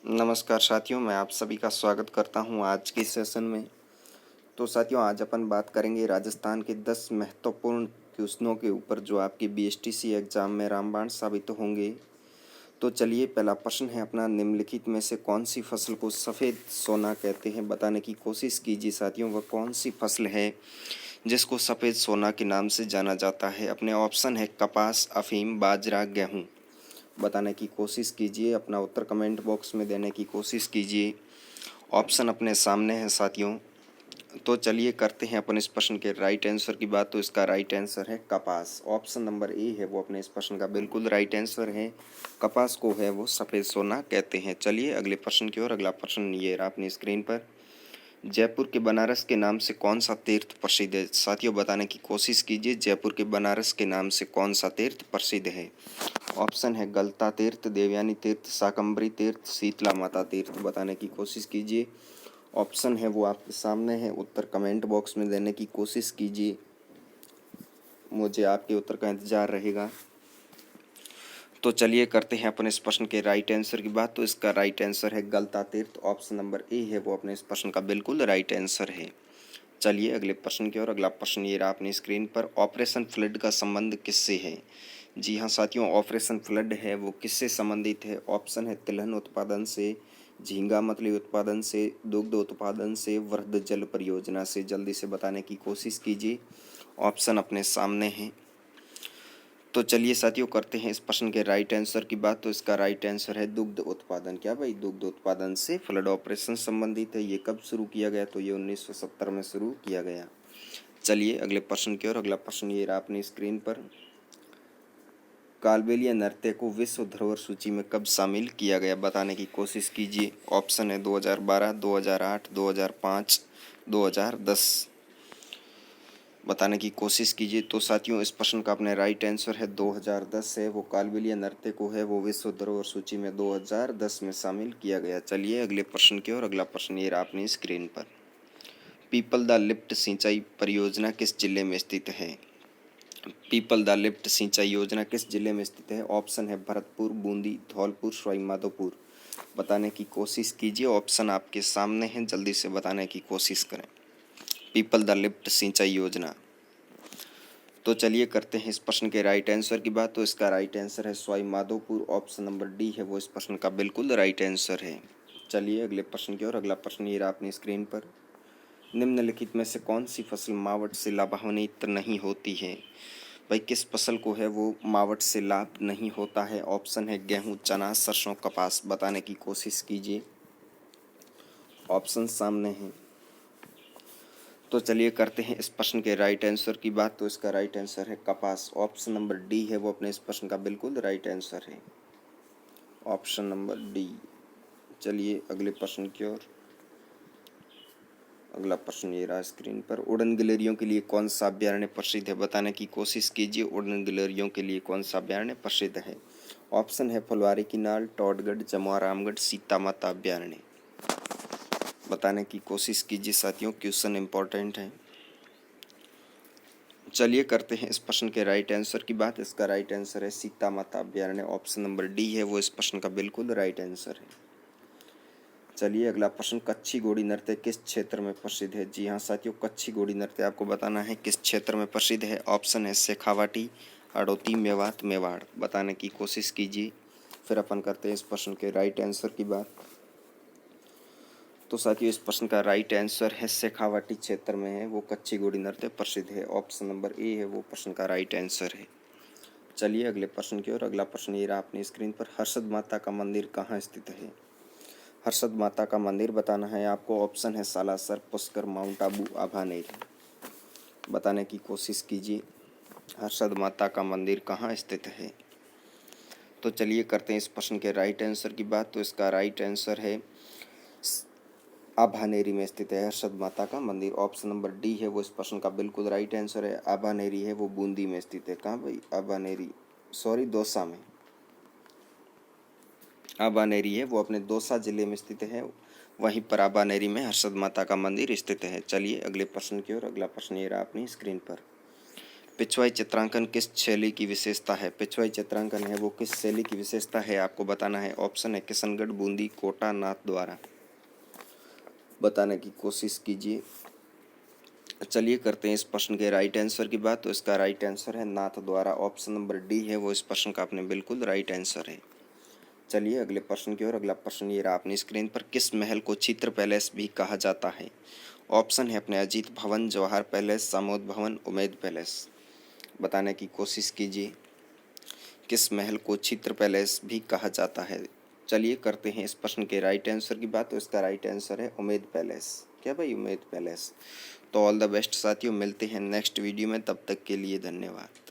नमस्कार साथियों, मैं आप सभी का स्वागत करता हूं आज के सेशन में। तो साथियों, आज अपन बात करेंगे राजस्थान के 10 महत्वपूर्ण क्वेश्चनों के ऊपर जो आपके बीएसटीसी एग्जाम में रामबाण साबित होंगे। तो चलिए, पहला प्रश्न है अपना, निम्नलिखित में से कौन सी फसल को सफ़ेद सोना कहते हैं? बताने की कोशिश कीजिए साथियों, वह कौन सी फसल है जिसको सफ़ेद सोना के नाम से जाना जाता है? अपने ऑप्शन है कपास, अफीम, बाजरा, गेहूँ। बताने की कोशिश कीजिए, अपना उत्तर कमेंट बॉक्स में देने की कोशिश कीजिए। ऑप्शन अपने सामने है साथियों। तो चलिए करते हैं अपन इस प्रश्न के राइट आंसर की बात। तो इसका राइट आंसर है कपास। ऑप्शन नंबर ए है वो अपने इस प्रश्न का बिल्कुल राइट आंसर है। कपास को है वो सफ़ेद सोना कहते हैं। चलिए अगले प्रश्न की ओर। अगला प्रश्न ये रहा अपनी स्क्रीन पर। जयपुर के बनारस के नाम से कौन सा तीर्थ प्रसिद्ध है? साथियों बताने की कोशिश कीजिए, जयपुर के बनारस के नाम से कौन सा तीर्थ प्रसिद्ध है? ऑप्शन है गलता तीर्थ, देवयानी तीर्थ, शाकंभरी तीर्थ, शीतला माता तीर्थ। बताने की कोशिश कीजिए। ऑप्शन है वो आपके सामने है, उत्तर कमेंट बॉक्स में देने की कोशिश कीजिए। मुझे आपके उत्तर का इंतजार रहेगा। तो चलिए करते हैं अपन इस प्रश्न के राइट आंसर की बात। तो इसका राइट आंसर है गलता तीर्थ। ऑप्शन नंबर ए है वो अपने इस प्रश्न का बिल्कुल राइट आंसर है। चलिए अगले प्रश्न की ओर। अगला प्रश्न ये रहा अपनी स्क्रीन पर। ऑपरेशन फ्लड का संबंध किससे है? जी हाँ साथियों, ऑपरेशन फ्लड है वो किससे संबंधित है? ऑप्शन है तिलहन उत्पादन से, झींगा मछली उत्पादन से, दुग्ध उत्पादन से, वृहद जल परियोजना से। जल्दी से बताने की कोशिश कीजिए। ऑप्शन अपने सामने हैं। तो चलिए साथियों करते हैं इस प्रश्न के राइट आंसर की बात। तो इसका राइट आंसर है दुग्ध उत्पादन। क्या भाई, दुग्ध उत्पादन से फ्लड ऑपरेशन संबंधित है। ये कब शुरू किया गया? तो ये 1970 में शुरू किया गया। चलिए अगले प्रश्न की ओर। अगला प्रश्न ये रहा अपनी स्क्रीन पर। कालबेलिया नृत्य को विश्व धरोहर सूची में कब शामिल किया गया? बताने की कोशिश कीजिए। ऑप्शन है 2012, 2008, 2005, 2010। बताने की कोशिश कीजिए। तो साथियों इस प्रश्न का अपने राइट आंसर है 2010 है। वो कालबेलिया नृत्य को है वो विश्व धरोहर सूची में 2010 में शामिल किया गया। चलिए अगले प्रश्न की ओर। अगला प्रश्न ये रहा अपनी स्क्रीन पर। पीपल द लिफ्ट सिंचाई परियोजना किस जिले में स्थित है? पीपल द लिफ्ट सिंचाई योजना किस जिले में स्थित है? ऑप्शन है भरतपुर, बूंदी, धौलपुर, सवाईमाधोपुर। बताने की कोशिश कीजिए। ऑप्शन आपके सामने हैं, जल्दी से बताने की कोशिश करें। पीपल द लिफ्ट सिंचाई योजना। तो चलिए करते हैं इस प्रश्न के राइट आंसर की बात। तो इसका राइट आंसर है सवाईमाधोपुर। ऑप्शन नंबर डी है वो इस प्रश्न का बिल्कुल राइट आंसर है। चलिए अगले प्रश्न की ओर। अगला प्रश्न ये रहा अपनी स्क्रीन पर। निम्नलिखित में से कौन सी फसल मावट से लाभान्वित नहीं होती है? भाई किस फसल को है वो मावट से लाभ नहीं होता है? ऑप्शन है गेहूं, चना, सरसों, कपास। बताने की कोशिश कीजिए। ऑप्शन सामने हैं। तो चलिए करते हैं इस प्रश्न के राइट आंसर की बात। तो इसका राइट आंसर है कपास। ऑप्शन नंबर डी है वो अपने इस प्रश्न का बिल्कुल राइट आंसर है। Option number D. चलिए अगले प्रश्न की ओर। अगला प्रश्न ये रहा स्क्रीन पर। उड़न गिलहरियों के लिए कौन सा अभ्यारण्य प्रसिद्ध है? बताने की कोशिश कीजिए। उड़न गिलहरियों के लिए कौन सा अभ्यारण्य प्रसिद्ध है? ऑप्शन है फुलवारी की नाल, टॉडगढ़, जमुआ रामगढ़, सीता माता अभ्यारण्य। बताने की कोशिश कीजिए साथियों, क्वेश्चन इंपॉर्टेंट है। चलिए करते हैं इस प्रश्न के राइट आंसर की बात। इसका राइट आंसर है सीता माता अभ्यारण्य। ऑप्शन नंबर डी है वो इस प्रश्न का बिल्कुल राइट आंसर है। चलिए अगला प्रश्न। कच्छी घोड़ी नृत्य किस क्षेत्र में प्रसिद्ध है? जी हाँ साथियों, कच्छी घोड़ी नृत्य आपको बताना है किस क्षेत्र में प्रसिद्ध है। ऑप्शन है शेखावाटी, हड़ौती, मेवात, मेवाड़। बताने की कोशिश कीजिए। फिर अपन करते हैं इस प्रश्न के राइट आंसर की बात। तो साथियों इस प्रश्न का राइट आंसर है शेखावाटी क्षेत्र में है वो कच्छी घोड़ी नृत्य प्रसिद्ध है। ऑप्शन नंबर ए है वो प्रश्न का राइट आंसर है। चलिए अगले प्रश्न की ओर। अगला प्रश्न ये रहा अपनी स्क्रीन पर। हर्षद माता का मंदिर कहाँ स्थित है? हर्षद माता का मंदिर बताना है आपको। ऑप्शन है सालासर, पुष्कर, माउंट आबू, आभानेर। बताने की कोशिश कीजिए। हर्षद माता का मंदिर कहाँ स्थित है? तो चलिए करते हैं इस प्रश्न के राइट आंसर की बात। तो इसका राइट आंसर है आभानेरी में स्थित है हर्षद माता का मंदिर। ऑप्शन नंबर डी है वो इस प्रश्न का बिल्कुल राइट आंसर है। आभानेरी है वो बूंदी में स्थित है। कहाँ भाई? आभानेरी, सॉरी, दौसा में। आभानेरी है वो अपने दौसा जिले में स्थित है। वहीं पर आभानेरी में हर्षद माता का मंदिर स्थित है। चलिए अगले प्रश्न की ओर। अगला प्रश्न ये रहा अपनी स्क्रीन पर। पिछवाई चित्रांकन किस शैली की विशेषता है? पिछवाई चित्रांकन है वो किस शैली की विशेषता है आपको बताना है। ऑप्शन है किशनगढ़, बूंदी, कोटा, नाथ द्वारा। बताने की कोशिश कीजिए। चलिए करते हैं इस प्रश्न के राइट आंसर की बात। तो इसका राइट आंसर है नाथ द्वारा। ऑप्शन नंबर डी है वो इस प्रश्न का आपने बिल्कुल राइट आंसर है। चलिए अगले प्रश्न की ओर। अगला प्रश्न ये रहा अपनी स्क्रीन पर। किस महल को चित्र पैलेस भी कहा जाता है? ऑप्शन है अपने अजीत भवन, जवाहर पैलेस, सामोद भवन, उमेद पैलेस। बताने की कोशिश कीजिए। किस महल को चित्र पैलेस भी कहा जाता है? चलिए करते हैं इस प्रश्न के राइट आंसर की बात। तो इसका राइट आंसर है उमेद पैलेस। क्या भाई? उमेद पैलेस। तो ऑल द बेस्ट साथियों, मिलते हैं नेक्स्ट वीडियो में। तब तक के लिए धन्यवाद।